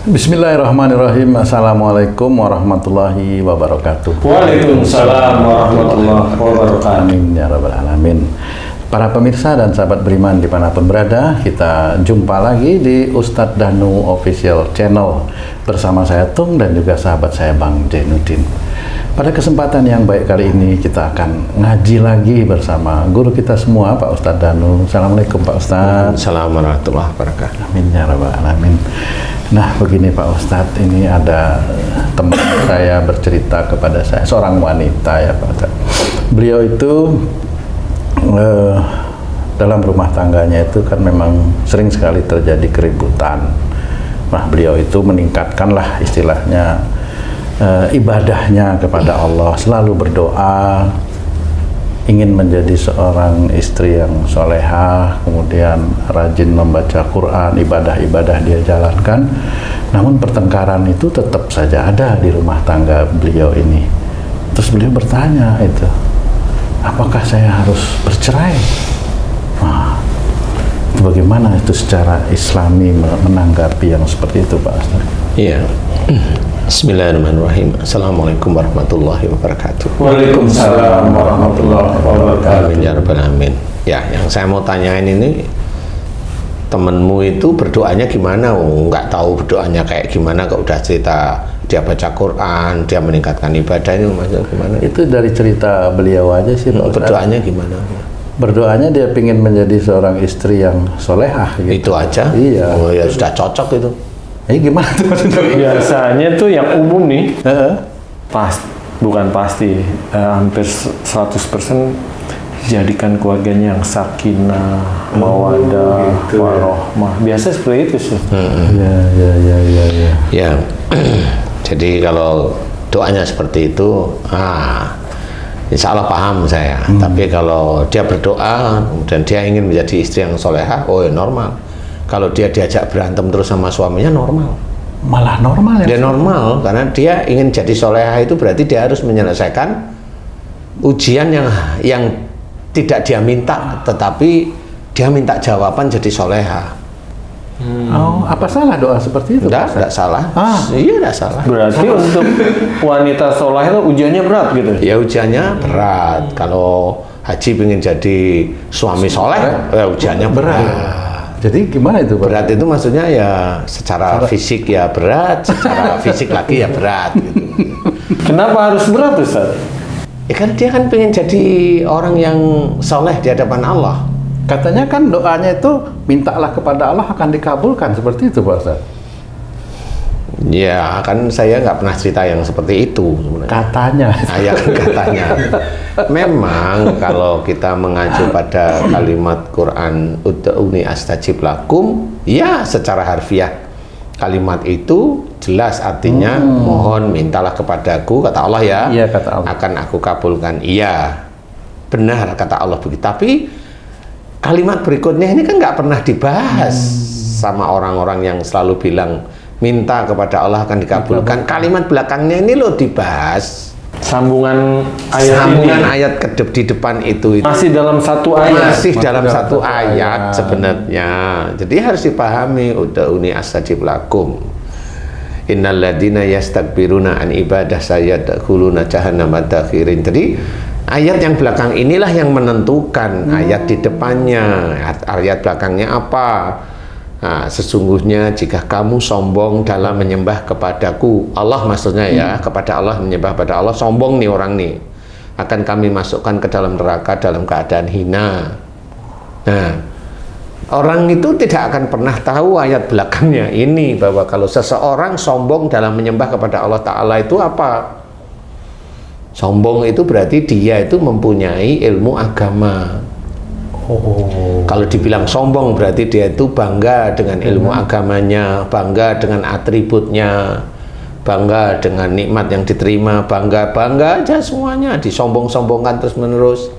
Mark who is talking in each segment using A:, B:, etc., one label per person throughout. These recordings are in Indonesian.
A: Bismillahirrahmanirrahim. Assalamualaikum warahmatullahi wabarakatuh.
B: Waalaikumsalam warahmatullahi wabarakatuh.
A: Amin ya rabbal alamin. Para pemirsa dan sahabat beriman dimanapun berada, kita jumpa lagi di Ustadz Danu Official Channel bersama saya Tung dan juga sahabat saya Bang Jainuddin. Pada kesempatan yang baik kali ini kita akan ngaji lagi bersama guru kita semua, Pak Ustadz Danu. Assalamualaikum Pak Ustadz.
B: Assalamualaikum warahmatullahi wabarakatuh.
A: Amin ya rabbal alamin. Nah begini Pak Ustadz, ini ada teman saya bercerita kepada saya, seorang wanita ya Pak Ustadz. Beliau itu dalam rumah tangganya itu kan memang sering sekali terjadi keributan. Nah beliau itu meningkatkanlah istilahnya ibadahnya kepada Allah, selalu berdoa, ingin menjadi seorang istri yang solehah, kemudian rajin membaca Quran, ibadah-ibadah dia jalankan. Namun pertengkaran itu tetap saja ada di rumah tangga beliau ini. Terus beliau bertanya itu, apakah saya harus bercerai? Nah, bagaimana itu secara Islami menanggapi yang seperti itu Pak Ustaz?
B: Iya. Bismillahirrahmanirrahim. Assalamualaikum warahmatullahi wabarakatuh.
A: Waalaikumsalam warahmatullahi wabarakatuh.
B: Amin ya rabbal alamin. Ya, yang saya mau tanyain ini, temenmu itu berdoanya gimana? Nggak tahu berdoanya kayak gimana, kok udah cerita dia baca Quran, dia meningkatkan ibadah, ini maksudnya gimana?
A: Itu dari cerita beliau aja sih Pak Ustaz.
B: Berdoanya gimana?
A: Berdoanya dia ingin menjadi seorang istri yang solehah gitu.
B: Itu aja?
A: Iya.
B: Oh ya sudah cocok itu.
A: Gimana tuh maksudnya?
C: Biasanya tuh yang umum nih, bukan pasti, hampir 100% jadikan keluarganya yang sakinah, mawaddah, warohmah. Biasa seperti itu sih.
B: Ya. Jadi kalau doanya seperti itu, insya Allah paham saya. Tapi kalau dia berdoa dan dia ingin menjadi istri yang solehah, oh ya normal. Kalau dia diajak berantem terus sama suaminya, normal.
A: Malah normal ya?
B: Dia normal, karena dia ingin jadi solehah itu berarti dia harus menyelesaikan ujian yang tidak dia minta, tetapi dia minta jawaban jadi solehah.
A: Oh, apa salah doa seperti itu?
B: Tidak salah. Iya, tidak salah.
C: Berarti untuk wanita soleh itu ujiannya berat gitu?
B: Ya ujiannya berat. Kalau haji ingin jadi suami soleh, ya ujiannya berat.
A: Jadi gimana itu Pak?
B: Berat itu maksudnya ya secara fisik ya berat, secara fisik lagi ya berat gitu.
C: Kenapa harus berat Ustaz?
B: Ya kan dia kan pengen jadi orang yang soleh di hadapan Allah.
A: Katanya kan doanya itu mintalah kepada Allah akan dikabulkan, seperti itu Pak Ustaz.
B: Ya kan saya nggak pernah cerita yang seperti itu sebenarnya.
A: Katanya.
B: Ya kan katanya. Memang kalau kita mengacu pada kalimat Quran ud'uni astajib lakum, ya secara harfiah kalimat itu jelas artinya mohon mintalah kepadaku, kata Allah ya.
A: Iya kata Allah.
B: Akan aku kabulkan. Iya. Benar kata Allah begitu. Tapi kalimat berikutnya ini kan nggak pernah dibahas sama orang-orang yang selalu bilang minta kepada Allah akan dikabulkan. Kalimat belakangnya ini loh dibahas.
C: Sambungan ayat
B: di depan itu
C: masih dalam satu ayat.
B: Masih dalam satu ayat sebenarnya. Jadi harus dipahami ud'uni astajib lakum. Innal ladzina yastakbiruna an ibadah sayadkhuluna jahannama dakhirin. Jadi ayat yang belakang inilah yang menentukan ayat di depannya. Ayat belakangnya apa? Nah, sesungguhnya jika kamu sombong dalam menyembah kepadaku, Allah maksudnya ya, kepada Allah, menyembah pada Allah, sombong nih orang nih, akan kami masukkan ke dalam neraka dalam keadaan hina. Nah, orang itu tidak akan pernah tahu ayat belakangnya ini, bahwa kalau seseorang sombong dalam menyembah kepada Allah Ta'ala itu apa? Sombong itu berarti dia itu mempunyai ilmu agama. Kalau dibilang sombong berarti dia itu bangga dengan ilmu agamanya, bangga dengan atributnya, bangga dengan nikmat yang diterima, bangga aja semuanya, disombong-sombongkan terus menerus.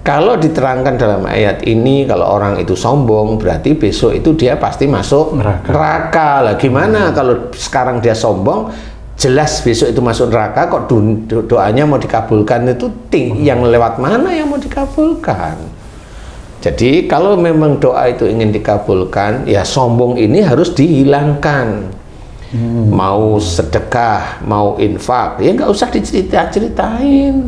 B: Kalau diterangkan dalam ayat ini, kalau orang itu sombong berarti besok itu dia pasti masuk neraka. Lah gimana kalau sekarang dia sombong, jelas besok itu masuk neraka, kok doanya mau dikabulkan itu yang lewat mana yang mau dikabulkan? Jadi kalau memang doa itu ingin dikabulkan, ya sombong ini harus dihilangkan. mau sedekah, mau infak, ya nggak usah diceritain.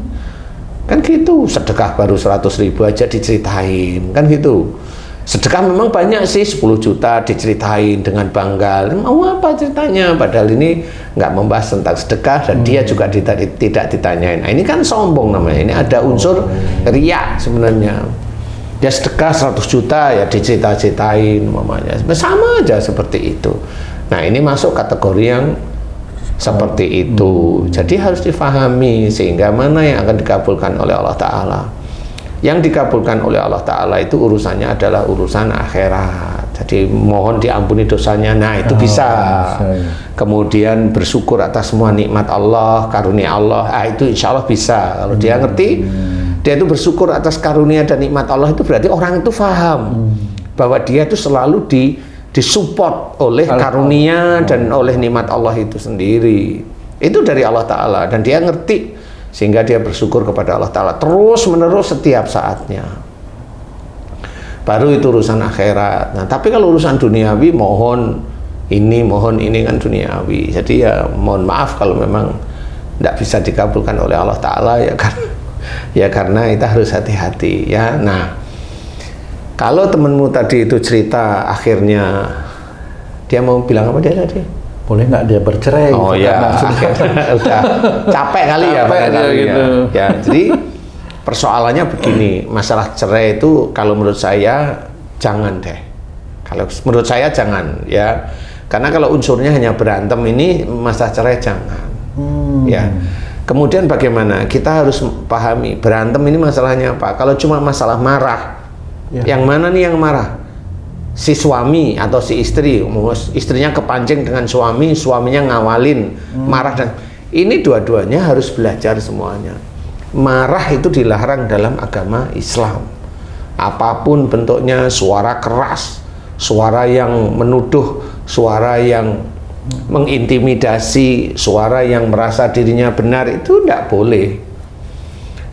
B: Kan gitu, sedekah baru 100.000 aja diceritain, kan gitu. Sedekah memang banyak sih, 10 juta diceritain dengan bangga. Mau apa ceritanya? Padahal ini nggak membahas tentang sedekah dan dia juga tidak ditanyain. Nah, ini kan sombong namanya. Ini ada unsur riya sebenarnya. Dia sedekah 100 juta ya diceritain mamanya. Sama aja seperti itu. Nah, ini masuk kategori yang seperti itu. Jadi harus difahami sehingga mana yang akan dikabulkan oleh Allah Ta'ala. Yang dikabulkan oleh Allah Ta'ala itu urusannya adalah urusan akhirat. Jadi mohon diampuni dosanya. Nah, itu bisa. Kemudian bersyukur atas semua nikmat Allah, karunia Allah. Itu insya Allah bisa. Kalau dia ngerti, dia itu bersyukur atas karunia dan nikmat Allah, itu berarti orang itu paham bahwa dia itu selalu disupport oleh karunia dan oleh nikmat Allah itu sendiri. Itu dari Allah Ta'ala dan dia ngerti sehingga dia bersyukur kepada Allah Ta'ala terus menerus setiap saatnya. Baru itu urusan akhirat. Nah, tapi kalau urusan duniawi mohon ini kan duniawi. Jadi ya mohon maaf kalau memang tidak bisa dikabulkan oleh Allah Ta'ala ya karena kita harus hati-hati ya. Nah, kalau temenmu tadi itu cerita akhirnya dia mau bilang apa dia tadi?
A: Boleh nggak dia bercerai?
B: Oh
A: gitu,
B: ya, udah capek kali ya,
A: gitu.
B: Ya, jadi persoalannya begini, masalah cerai itu kalau menurut saya jangan deh. Kalau menurut saya jangan ya, karena kalau unsurnya hanya berantem ini masalah cerai jangan. Ya. Kemudian bagaimana? Kita harus pahami berantem ini masalahnya apa? Kalau cuma masalah marah, yang mana nih yang marah? Si suami atau si istri, istrinya kepancing dengan suami, suaminya ngawalin, marah dan ini dua-duanya harus belajar semuanya. Marah itu dilarang dalam agama Islam. Apapun bentuknya, suara keras, suara yang menuduh, suara yang mengintimidasi, suara yang merasa dirinya benar itu tidak boleh.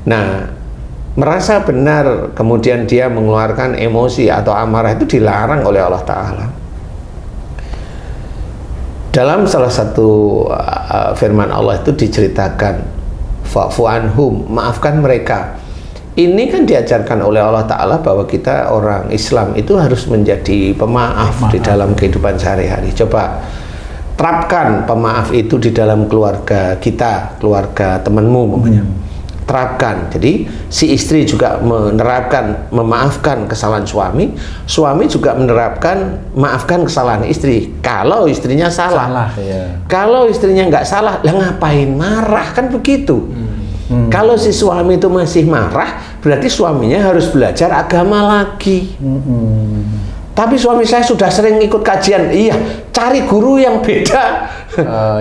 B: Nah, merasa benar kemudian dia mengeluarkan emosi atau amarah itu dilarang oleh Allah Ta'ala. Dalam salah satu firman Allah itu diceritakan fa'fu anhum, maafkan mereka. Ini kan diajarkan oleh Allah Ta'ala bahwa kita orang Islam itu harus menjadi pemaaf di dalam kehidupan sehari-hari. Coba terapkan pemaaf itu di dalam keluarga kita, keluarga temanmu umpamanya. Terapkan. Jadi si istri juga menerapkan memaafkan kesalahan suami, suami juga menerapkan maafkan kesalahan istri. Kalau istrinya salah, kalau istrinya nggak salah, lah ngapain marah, kan begitu. Kalau si suami itu masih marah, berarti suaminya harus belajar agama lagi. Tapi suami saya sudah sering ikut kajian, iya, cari guru yang beda.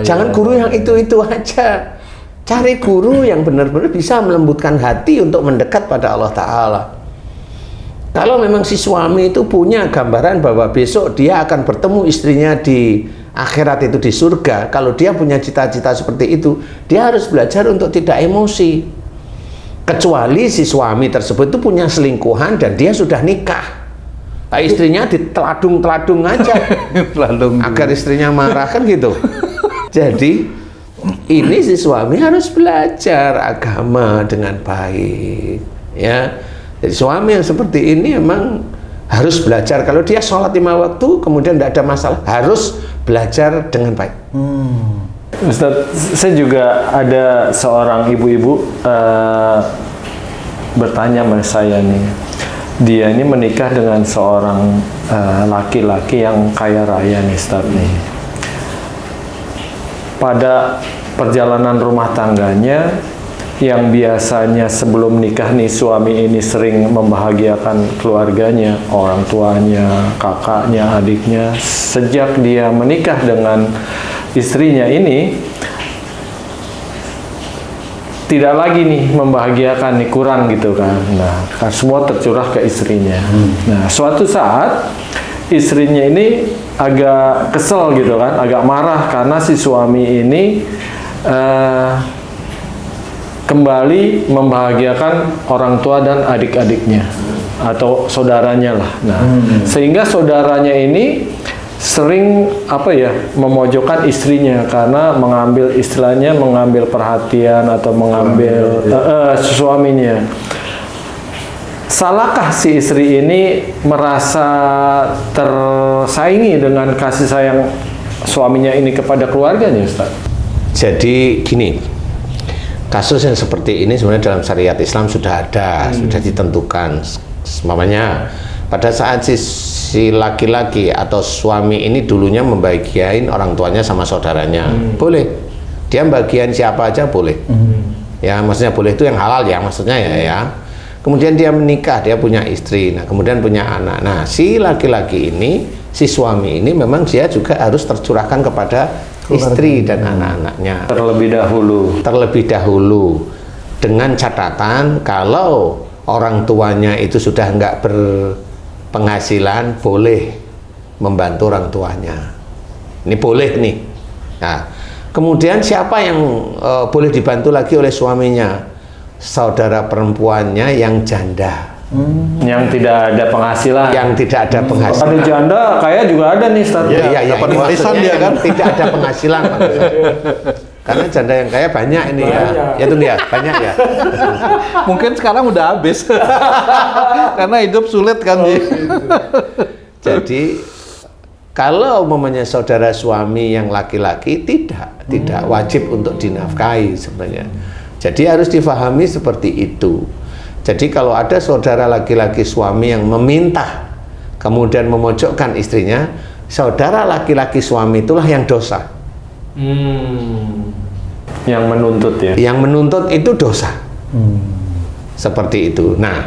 B: Jangan guru yang itu-itu aja. Cari guru yang benar-benar bisa melembutkan hati untuk mendekat pada Allah Ta'ala. Kalau memang si suami itu punya gambaran bahwa besok dia akan bertemu istrinya di akhirat itu di surga, kalau dia punya cita-cita seperti itu, dia harus belajar untuk tidak emosi. Kecuali si suami tersebut itu punya selingkuhan dan dia sudah nikah. Nah, istrinya diteladung-teladung aja agar istrinya marah, kan gitu. Jadi ini si suami harus belajar agama dengan baik ya. Jadi suami yang seperti ini memang harus belajar. Kalau dia sholat 5 waktu kemudian tidak ada masalah, harus belajar dengan baik.
C: Ustaz, saya juga ada seorang ibu-ibu bertanya sama saya nih. Dia ini menikah dengan seorang laki-laki yang kaya raya nih, Ustaz nih. Pada perjalanan rumah tangganya yang biasanya sebelum nikah nih suami ini sering membahagiakan keluarganya, orang tuanya, kakaknya, adiknya. Sejak dia menikah dengan istrinya ini tidak lagi nih membahagiakan nih, kurang gitu kan. Nah, semua tercurah ke istrinya. Nah, suatu saat istrinya ini agak kesel gitu kan, agak marah karena si suami ini kembali membahagiakan orang tua dan adik-adiknya atau saudaranya lah. Nah, sehingga saudaranya ini sering apa ya, memojokkan istrinya karena mengambil istilahnya mengambil perhatian atau mengambil suaminya. Salahkah si istri ini merasa tersaingi dengan kasih sayang suaminya ini kepada keluarganya, Ustaz?
B: Jadi gini, kasus yang seperti ini sebenarnya dalam syariat Islam sudah ada, sudah ditentukan. Namanya pada saat si laki-laki atau suami ini dulunya membagiain orang tuanya sama saudaranya, boleh. Dia bagian siapa aja boleh. Ya, maksudnya boleh itu yang halal ya, maksudnya ya. Kemudian dia menikah, dia punya istri, nah kemudian punya anak. Nah, si laki-laki ini, si suami ini memang dia juga harus tercurahkan kepada istri dan anak-anaknya. Terlebih dahulu. Dengan catatan kalau orang tuanya itu sudah nggak berpenghasilan, boleh membantu orang tuanya. Ini boleh nih. Nah, kemudian siapa yang boleh dibantu lagi oleh suaminya? Saudara perempuannya yang janda,
C: yang tidak ada penghasilan.
B: Yang tidak ada penghasilan.
C: Ada janda, kayak juga ada nih, Ustaz.
B: Iya,
A: dapat warisan dia kan.
B: Tidak ada penghasilan. Karena janda yang kaya banyak ini ya. Ya tuh ya, banyak ya.
A: Mungkin sekarang udah habis. Karena hidup sulit kan.
B: Jadi kalau umpamanya saudara suami yang laki-laki tidak wajib untuk dinafkahi sebenarnya. Jadi harus difahami seperti itu. Jadi kalau ada saudara laki-laki suami yang meminta kemudian memojokkan istrinya, saudara laki-laki suami itulah yang dosa.
C: Yang menuntut ya.
B: Yang menuntut itu dosa. Seperti itu. Nah,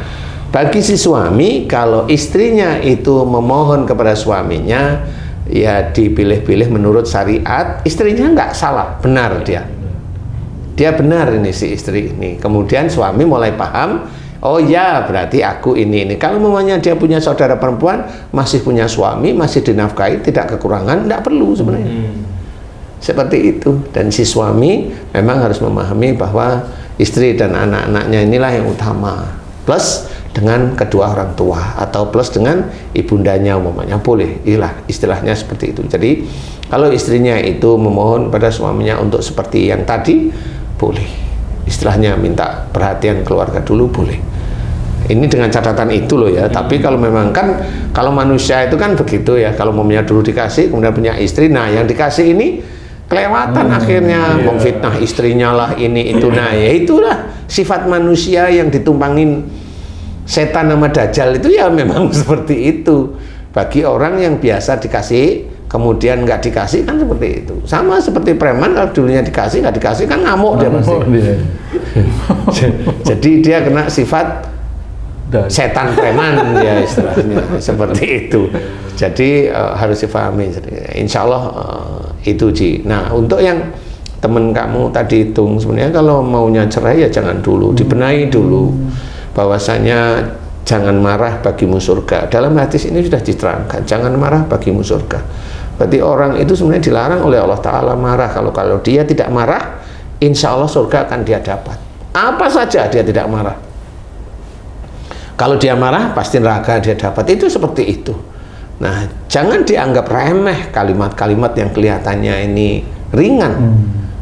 B: bagi si suami kalau istrinya itu memohon kepada suaminya, ya dipilih-pilih menurut syariat, istrinya nggak salah, benar dia benar ini si istri ini. Kemudian suami mulai paham, oh ya berarti aku ini. Kalau memangnya dia punya saudara perempuan, masih punya suami, masih dinafkahi, tidak kekurangan, tidak perlu sebenarnya. Seperti itu. Dan si suami memang harus memahami bahwa istri dan anak-anaknya inilah yang utama. Plus dengan kedua orang tua atau plus dengan ibundanya umpamanya, boleh. Istilahnya seperti itu. Jadi kalau istrinya itu memohon pada suaminya untuk seperti yang tadi, boleh. Istilahnya minta perhatian keluarga dulu, boleh. Ini dengan catatan itu loh ya. Tapi kalau memang kan, kalau manusia itu kan begitu ya. Kalau mamanya dulu dikasih, kemudian punya istri, nah yang dikasih ini kelewatan akhirnya, memfitnah istrinya lah, ini itu. Nah ya itulah sifat manusia yang ditumpangin setan sama dajjal itu ya memang seperti itu. Bagi orang yang biasa dikasih kemudian nggak dikasih kan seperti itu. Sama seperti preman, kalau dulunya dikasih nggak dikasih kan ngamuk dia pasti. Jadi dia kena sifat setan preman ya istilahnya seperti itu. Jadi harus difahami. Insya Allah itu Ji. Nah untuk yang temen kamu tadi hitung, sebenarnya kalau maunya cerai ya jangan dulu, dibenahi dulu bahwasanya jangan marah bagimu surga. Dalam hadis ini sudah diterangkan, jangan marah bagimu surga. Berarti orang itu sebenarnya dilarang oleh Allah Ta'ala marah. Kalau dia tidak marah, insya Allah surga akan dia dapat. Apa saja dia tidak marah. Kalau dia marah, pasti neraka dia dapat. Itu seperti itu. Nah, jangan dianggap remeh kalimat-kalimat yang kelihatannya ini ringan.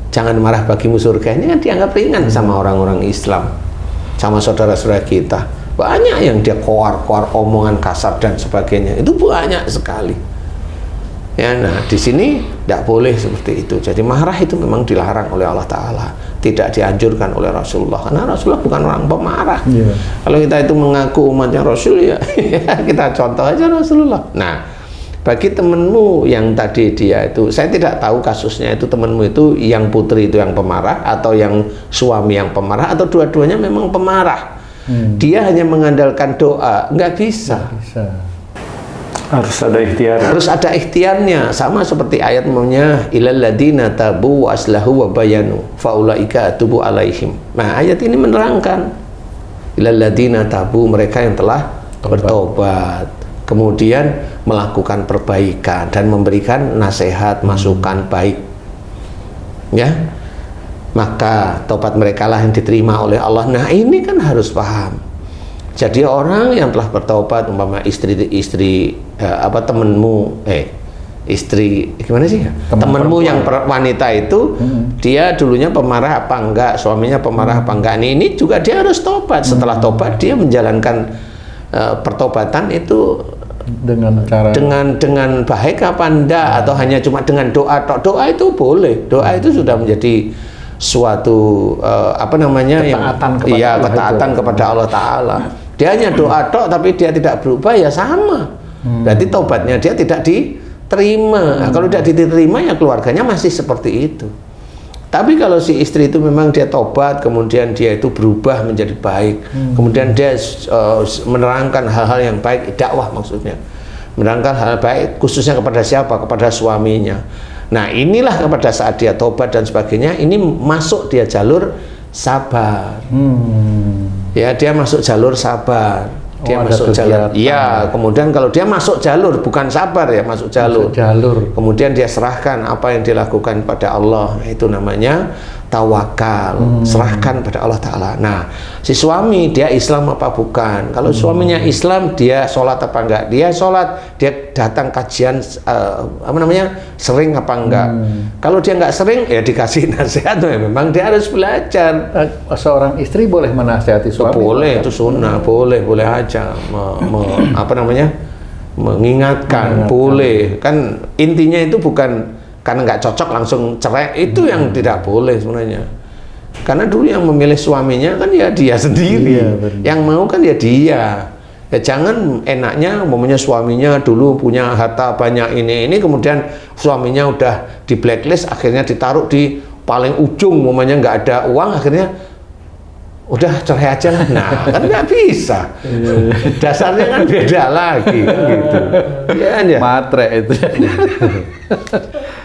B: Jangan marah bagimu surga. Ini kan dianggap ringan sama orang-orang Islam, sama saudara-saudara kita. Banyak yang dia koar-koar omongan kasar dan sebagainya. Itu banyak sekali. Ya, nah di sini tidak boleh seperti itu. Jadi marah itu memang dilarang oleh Allah Ta'ala, tidak dianjurkan oleh Rasulullah, karena Rasulullah bukan orang pemarah. Kalau kita itu mengaku umatnya Rasul ya kita contoh aja Rasulullah. Nah bagi temenmu yang tadi dia itu, saya tidak tahu kasusnya itu temenmu itu yang putri itu yang pemarah atau yang suami yang pemarah atau dua-duanya memang pemarah. Dia hanya mengandalkan doa, nggak bisa.
C: Harus ada ikhtiar.
B: Harus ada ikhtiarnya, sama seperti ayat umumnya ilal ladina tabu wa aslahu wa bayanu faulaika atubu alaihim. Nah, ayat ini menerangkan ilal ladina tabu, mereka yang telah bertobat, kemudian melakukan perbaikan dan memberikan nasihat, masukan baik. Ya. Maka tobat mereka lah yang diterima oleh Allah. Nah, ini kan harus paham. Jadi orang yang telah bertobat, umpama istri temenmu, istri gimana sih ya?
A: Teman
B: Temenmu
A: perempuan.
B: yang wanita itu dia dulunya pemarah apa enggak, suaminya pemarah apa enggak. Ini juga dia harus tobat. Setelah tobat dia menjalankan pertobatan itu
A: dengan cara
B: dengan baik apa enggak, atau hanya cuma dengan doa. Doa itu boleh. Doa itu sudah menjadi suatu apa namanya,
A: Ketaatan kepada
B: iya,
A: Allah
B: ketaatan
A: itu.
B: kepada Allah Ta'ala. Dia hanya doa tok tapi dia tidak berubah, ya sama. Berarti tobatnya dia tidak diterima. Nah, kalau tidak diterima ya keluarganya masih seperti itu. Tapi kalau si istri itu memang dia tobat, kemudian dia itu berubah menjadi baik, kemudian dia menerangkan hal-hal yang baik, dakwah maksudnya, menerangkan hal baik khususnya kepada siapa? Kepada suaminya. Nah, inilah pada saat dia tobat dan sebagainya, ini masuk dia jalur sabar. Ya, dia masuk jalur sabar. Dia
A: ada
B: masuk jalur.
A: kegiatan.
B: Iya, kemudian kalau dia masuk jalur, bukan sabar ya, masuk jalur. Kemudian dia serahkan apa yang dilakukan pada Allah, itu namanya tawakal, serahkan pada Allah Ta'ala. Nah, si suami dia Islam apa bukan? Kalau suaminya Islam, dia sholat apa enggak? Dia sholat, dia datang kajian apa namanya, sering apa enggak? Kalau dia enggak sering, ya dikasih nasihat. Memang dia harus belajar.
A: Seorang istri boleh menasihati suami?
B: Boleh, itu sunnah, boleh aja. Apa namanya, mengingatkan, boleh. Kan intinya itu bukan karena nggak cocok langsung cerai, itu yang tidak boleh sebenarnya. Karena dulu yang memilih suaminya kan ya dia sendiri, yang mau kan ya dia. Ya jangan enaknya umpamanya suaminya dulu punya harta banyak ini kemudian suaminya udah di blacklist, akhirnya ditaruh di paling ujung, umpamanya nggak ada uang, akhirnya udah cerai aja lah. Nah, kan nggak bisa. Dasarnya kan beda lagi kan gitu. Ya.
A: Matre itu.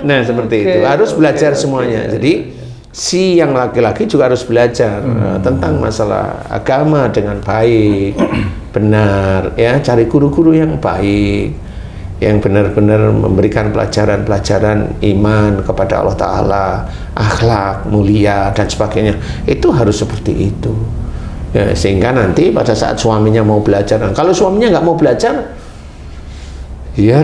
B: Nah, seperti itu. Harus belajar semuanya. Jadi si yang laki-laki juga harus belajar tentang masalah agama dengan baik, benar ya, cari guru-guru yang baik, yang benar-benar memberikan pelajaran-pelajaran iman kepada Allah Ta'ala, akhlak mulia dan sebagainya. Itu harus seperti itu ya, sehingga nanti pada saat suaminya mau belajar, kalau suaminya nggak mau belajar ya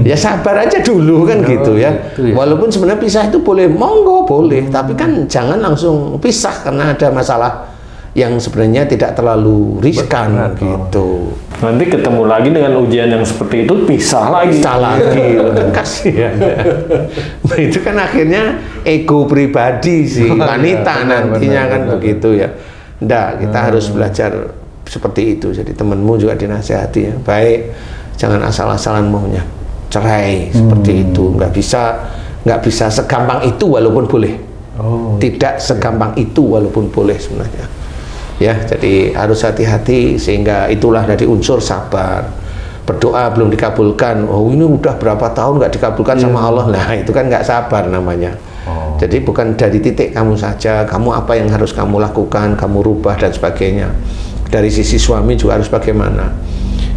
B: ya sabar aja dulu kan gitu ya. Walaupun sebenarnya pisah itu boleh, monggo boleh, tapi kan jangan langsung pisah karena ada masalah yang sebenarnya tidak terlalu riskan gitu.
C: Nanti ketemu lagi dengan ujian yang seperti itu, pisah lagi.
B: Kan kasihan. Nah, itu kan akhirnya ego pribadi si wanita nantinya kan begitu ya. Nggak, kita harus belajar seperti itu. Jadi temanmu juga dinasihati ya, baik, jangan asal-asalan maunya cerai seperti itu. Nggak bisa segampang itu walaupun boleh. Tidak segampang itu walaupun boleh sebenarnya. Ya, jadi harus hati-hati, sehingga itulah dari unsur sabar. Berdoa belum dikabulkan, ini udah berapa tahun nggak dikabulkan sama Allah. Nah, itu kan nggak sabar namanya. Jadi bukan dari titik kamu saja, kamu apa yang harus kamu lakukan, kamu rubah dan sebagainya. Dari sisi suami juga harus bagaimana.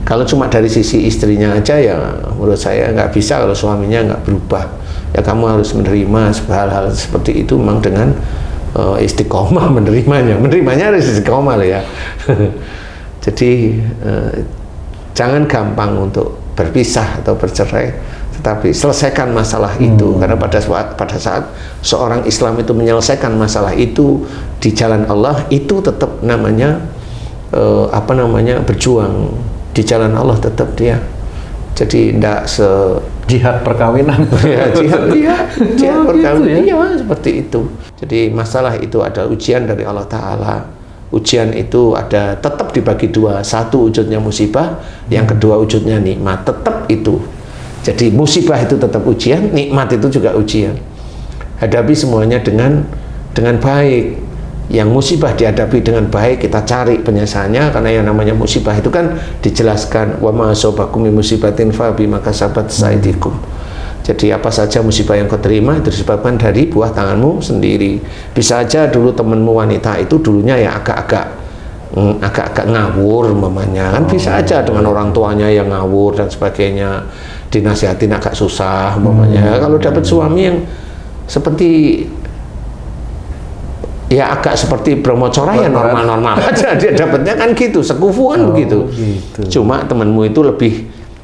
B: Kalau cuma dari sisi istrinya aja ya menurut saya nggak bisa kalau suaminya nggak berubah. Ya kamu harus menerima hal-hal seperti itu memang dengan istiqomah menerimanya harus istiqomah ya. Jadi jangan gampang untuk berpisah atau bercerai, tetapi selesaikan masalah itu, karena pada saat seorang Islam itu menyelesaikan masalah itu di jalan Allah, itu tetap namanya berjuang di jalan Allah, tetap dia. Jadi tidak
A: jihad perkawinan.
B: Ya, jihad perkawinan, gitu ya? Seperti itu. Jadi masalah itu ada ujian dari Allah Ta'ala. Ujian itu ada tetap dibagi dua. Satu wujudnya musibah, yang kedua wujudnya nikmat. Tetap itu. Jadi musibah itu tetap ujian, nikmat itu juga ujian. Hadapi semuanya dengan baik. Yang musibah dihadapi dengan baik, kita cari penyelesaiannya, karena yang namanya musibah itu kan dijelaskan wa ma asabakum min musibatin fa bima kasabat aydikum. Jadi apa saja musibah yang kau terima itu disebabkan dari buah tanganmu sendiri. Bisa aja dulu temenmu wanita itu dulunya ya agak ngawur umpamanya, kan bisa aja dengan orang tuanya yang ngawur dan sebagainya, dinasihatin agak susah umpamanya. Kalau dapat suami yang seperti ya agak seperti Brahmacora, ya normal-normal aja dia dapatnya kan gitu, sekufu kan begitu. Cuma temenmu itu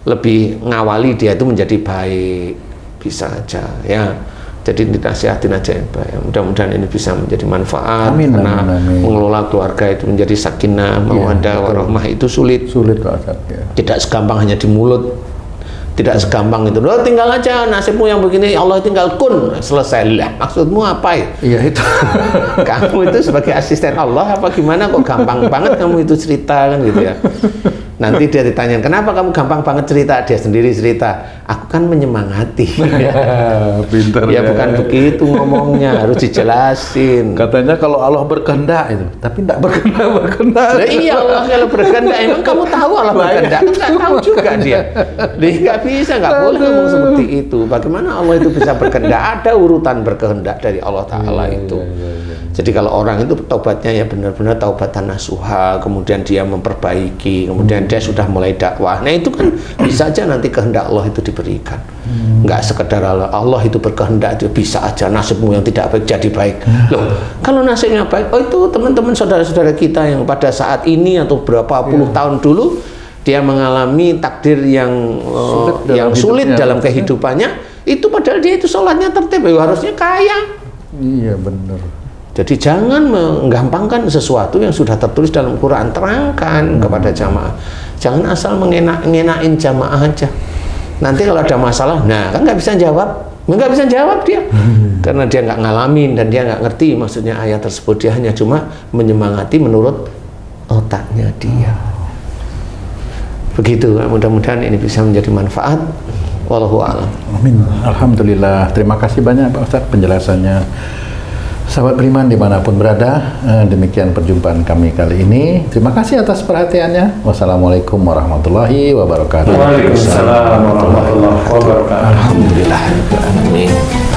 B: lebih ngawali dia itu menjadi baik, bisa aja ya. Jadi dinasihatin aja yang baik. Mudah-mudahan ini bisa menjadi manfaat.
A: Amin,
B: karena
A: amin.
B: mengelola keluarga itu menjadi sakinah, mawaddah, warahmah itu sulit.
A: Sulit Pak Ustadz ya.
B: Tidak segampang hanya di mulut, tidak segampang itu. Lo tinggal aja nasibmu yang begini, Allah tinggal kun, selesai lah. Maksudmu apa ya?
A: Iya itu.
B: Kamu itu sebagai asisten Allah apa gimana kok gampang banget kamu itu cerita kan gitu ya. Nanti dia ditanyain, kenapa kamu gampang banget cerita? Dia sendiri cerita, aku kan menyemangati.
A: Pinter
B: Ya bukan begitu ngomongnya, harus dijelasin.
A: Katanya kalau Allah berkehendak itu, tapi tidak berkehendak.
B: Nah, iya, Allah kalau berkehendak, emang kamu tahu Allah berkehendak? Nggak tahu juga dia. Dia nggak bisa, nggak boleh ngomong seperti itu. Bagaimana Allah itu bisa berkehendak? Ada urutan berkehendak dari Allah Ta'ala itu. Jadi kalau orang itu taubatnya ya benar-benar taubatan nasuha, kemudian dia memperbaiki, kemudian dia sudah mulai dakwah. Nah itu kan bisa aja nanti kehendak Allah itu diberikan. Nggak sekedar Allah itu berkehendak, itu bisa aja nasibmu yang tidak baik jadi baik. Loh, kalau nasibnya baik, oh itu teman-teman saudara-saudara kita yang pada saat ini atau berapa puluh tahun dulu dia mengalami takdir yang sulit dalam kehidupannya, itu padahal dia itu sholatnya tertib, harusnya kaya.
A: Iya benar.
B: Jadi jangan menggampangkan sesuatu yang sudah tertulis dalam Quran, terangkan kepada jamaah. Jangan asal mengenain jamaah aja. Nanti kalau ada masalah, nah kan nggak bisa jawab, dia, karena dia nggak ngalamin dan dia nggak ngerti maksudnya ayat tersebut. Dia hanya cuma menyemangati menurut otaknya dia. Begitu, mudah-mudahan ini bisa menjadi manfaat. Wallahu a'lam.
A: Amin. Alhamdulillah. Terima kasih banyak Pak Ustadz penjelasannya. Sahabat beriman dimanapun berada, demikian perjumpaan kami kali ini. Terima kasih atas perhatiannya. Wassalamualaikum warahmatullahi wabarakatuh.
C: Waalaikumsalam warahmatullahi wabarakatuh.
B: Alhamdulillah. Amin.